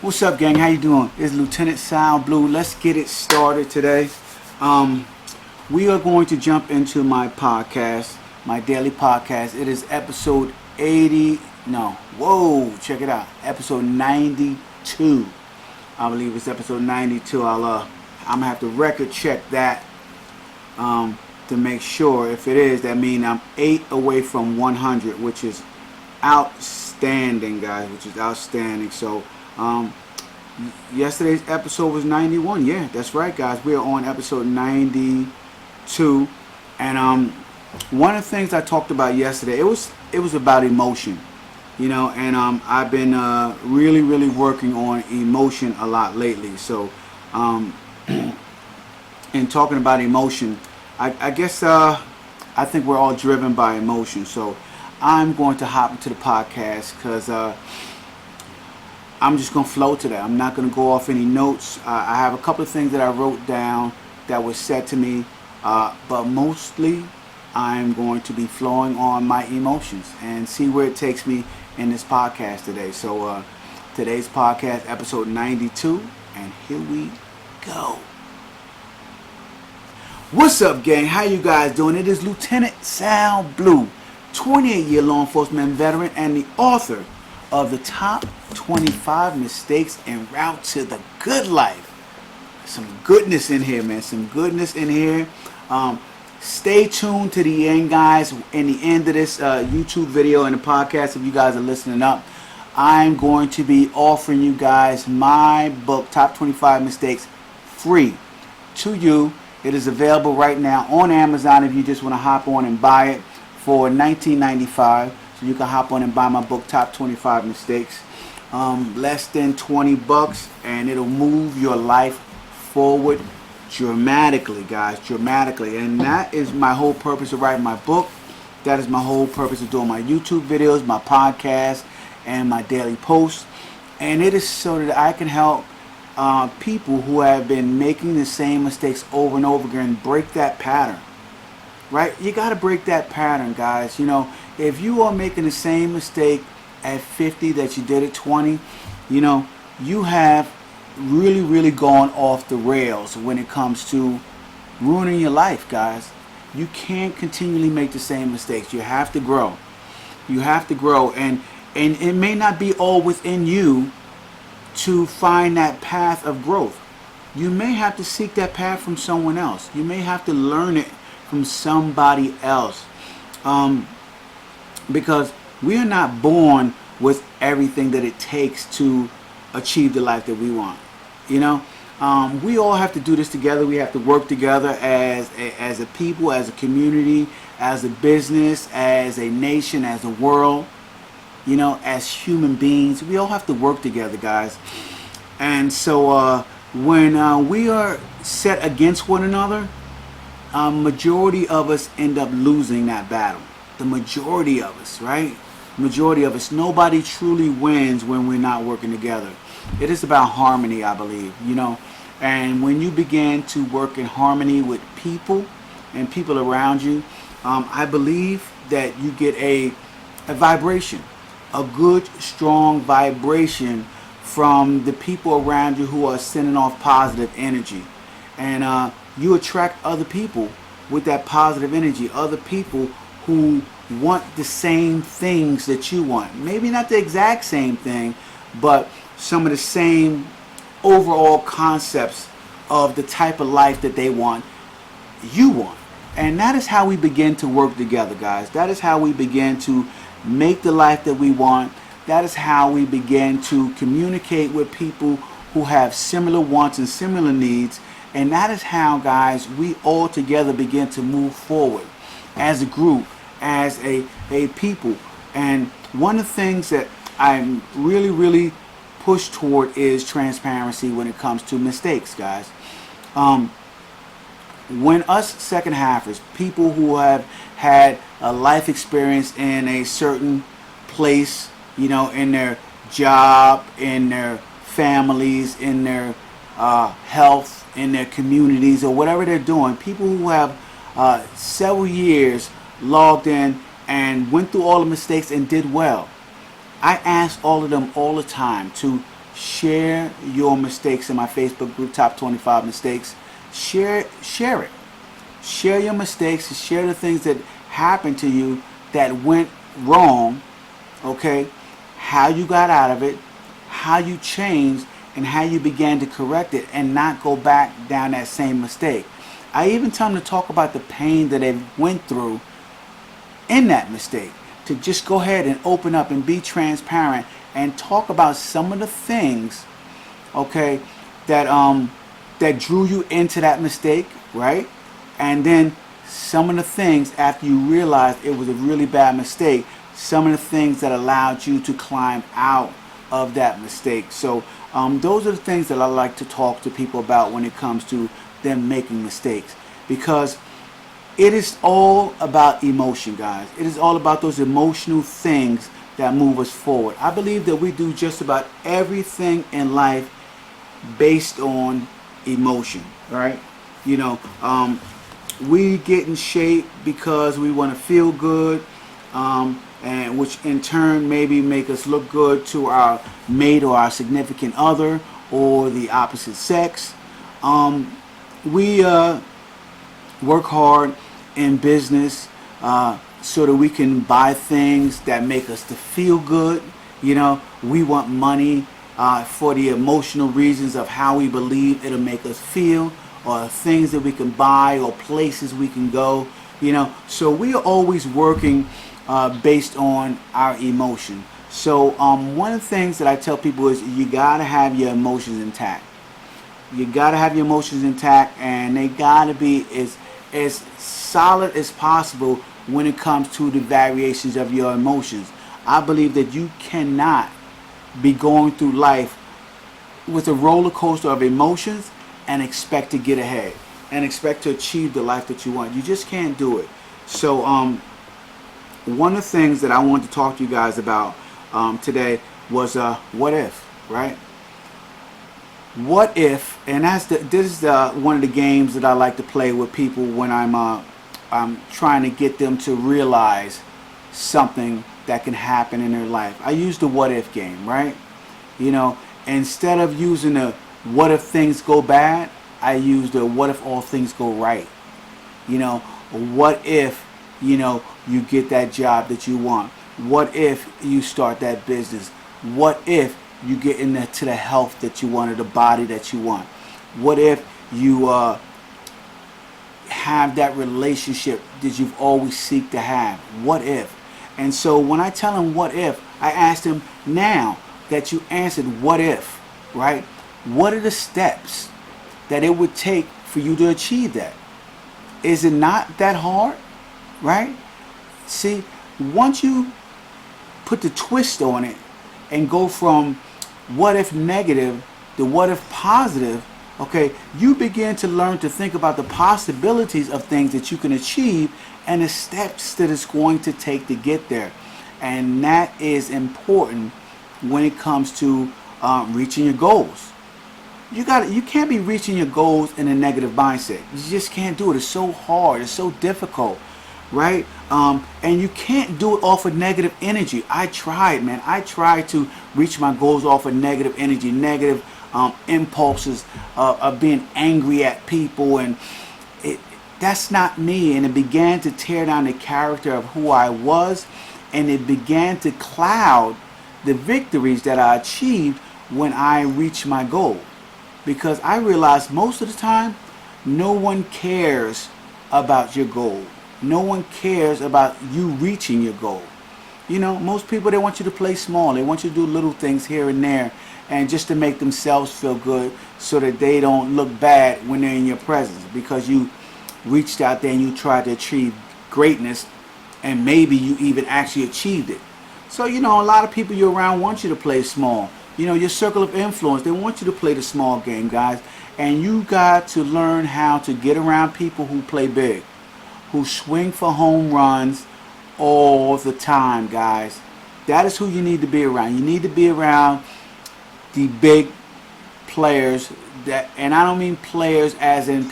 What's up, gang? How you doing? It's Lieutenant Sound Blue. Let's get it started today. We are going to jump into my podcast, my daily podcast. It is episode 80. No, whoa, check it out. Episode 92. I believe it's episode 92. I'm gonna have to record check that to make sure. If it is, that means I'm 8 away from 100, which is outstanding, guys. Which is outstanding. So. Yesterday's episode was 91. Yeah, that's right, guys. We are on episode 92, and one of the things I talked about yesterday, it was about emotion, and I've been really working on emotion a lot lately. So, in talking about emotion, I guess I think we're all driven by emotion. So, I'm going to hop into the podcast because. I'm just going to flow today. I'm not going to go off any notes. I have a couple of things that I wrote down that was said to me, but mostly I'm going to be flowing on my emotions and see where it takes me in this podcast today. So today's podcast, episode 92, and here we go. What's up, gang? How you guys doing? It is Lieutenant Sound Blue, 28-year law enforcement veteran and the author of the top 25 mistakes en route to the good life. Some goodness in here, man. Some goodness in here. Stay tuned to the end, guys. In the end of this YouTube video and the podcast, if you guys are listening up, I'm going to be offering you guys my book, Top 25 Mistakes, free to you. It is available right now on Amazon if you just want to hop on and buy it for $19.95. You can hop on and buy my book, Top 25 Mistakes. Less than $20, and it'll move your life forward dramatically, guys, dramatically. And that is my whole purpose of writing my book. That is my whole purpose of doing my YouTube videos, my podcast, and my daily posts. And it is so that I can help people who have been making the same mistakes over and over again break that pattern. Right? You got to break that pattern, guys. If you are making the same mistake at 50 that you did at 20, you have really gone off the rails when it comes to ruining your life, guys. You can't continually make the same mistakes. You have to grow. You have to grow, and it may not be all within you to find that path of growth. You may have to seek that path from someone else. You may have to learn it from somebody else. Because we are not born with everything that it takes to achieve the life that we want. We all have to do this together. We have to work together as a people, as a community, as a business, as a nation, as a world, as human beings. We all have to work together, guys. And so when we are set against one another, majority of us end up losing that battle. The majority of us, right? Majority of us. Nobody truly wins when we're not working together. It is about harmony, I believe, And when you begin to work in harmony with people and people around you, I believe that you get a vibration, a good, strong vibration from the people around you who are sending off positive energy. And you attract other people with that positive energy, other people who want the same things that you want. Maybe not the exact same thing, but some of the same overall concepts of the type of life that they want, you want. And that is how we begin to work together, guys. That is how we begin to make the life that we want. That is how we begin to communicate with people who have similar wants and similar needs. And that is how, guys, we all together begin to move forward as a group, as a people. And one of the things that I'm really push toward is transparency when it comes to mistakes, guys. When us second halfers, people who have had a life experience in a certain place, in their job, in their families, in their health, in their communities, or whatever they're doing, people who have several years logged in and went through all the mistakes and did well. I ask all of them all the time to share your mistakes in my Facebook group, Top 25 Mistakes. Share it. Share your mistakes. Share the things that happened to you that went wrong. Okay, how you got out of it, how you changed, and how you began to correct it and not go back down that same mistake. I even tell them to talk about the pain that they went through in that mistake, to just go ahead and open up and be transparent and talk about some of the things, okay, that drew you into that mistake, right? And then some of the things after you realized it was a really bad mistake, some of the things that allowed you to climb out of that mistake. So those are the things that I like to talk to people about when it comes to them making mistakes, because it is all about emotion, guys. It is all about those emotional things that move us forward. I believe that we do just about everything in life based on emotion, right? You know, we get in shape because we want to feel good, and which in turn maybe make us look good to our mate or our significant other or the opposite sex. We work hard in business so that we can buy things that make us to feel good. You know, we want money for the emotional reasons of how we believe it'll make us feel, or things that we can buy, or places we can go. You know, so we are always working based on our emotion. So one of the things that I tell people is you gotta have your emotions intact. You gotta have your emotions intact, and they gotta be as solid as possible when it comes to the variations of your emotions. I believe that you cannot be going through life with a roller coaster of emotions and expect to get ahead and expect to achieve the life that you want. You just can't do it. So one of the things that I wanted to talk to you guys about today was what if, right? What if, and this is one of the games that I like to play with people when I'm trying to get them to realize something that can happen in their life. I use the what if game, right? You know, instead of using the what if things go bad, I use the what if all things go right. You know, what if, you know, you get that job that you want? What if you start that business? What if you get into the health that you want, or the body that you want? What if you have that relationship that you've always seek to have? What if? And so when I tell them what if, I ask them, now that you answered what if, right? What are the steps that it would take for you to achieve that? Is it not that hard, right? See, once you put the twist on it and go from what if negative to what if positive, okay, you begin to learn to think about the possibilities of things that you can achieve and the steps that it's going to take to get there. And that is important when it comes to reaching your goals. You can't be reaching your goals in a negative mindset. You just can't do it. It's so hard. It's so difficult, right? And you can't do it off of negative energy. I tried, man. I tried to reach my goals off of negative energy, negative impulses of being angry at people, and that's not me. And it began to tear down the character of who I was, and it began to cloud the victories that I achieved when I reached my goal. Because I realized most of the time, no one cares about your goal. No one cares about you reaching your goal. You know, most people, they want you to play small. They want you to do little things here and there, and just to make themselves feel good so that they don't look bad when they're in your presence, because you reached out there and you tried to achieve greatness, and maybe you even actually achieved it. So, you know, a lot of people you're around want you to play small. You know, your circle of influence, they want you to play the small game, guys. And you got to learn how to get around people who play big, who swing for home runs all the time, guys. That is who you need to be around. You need to be around the big players, and I don't mean players as in people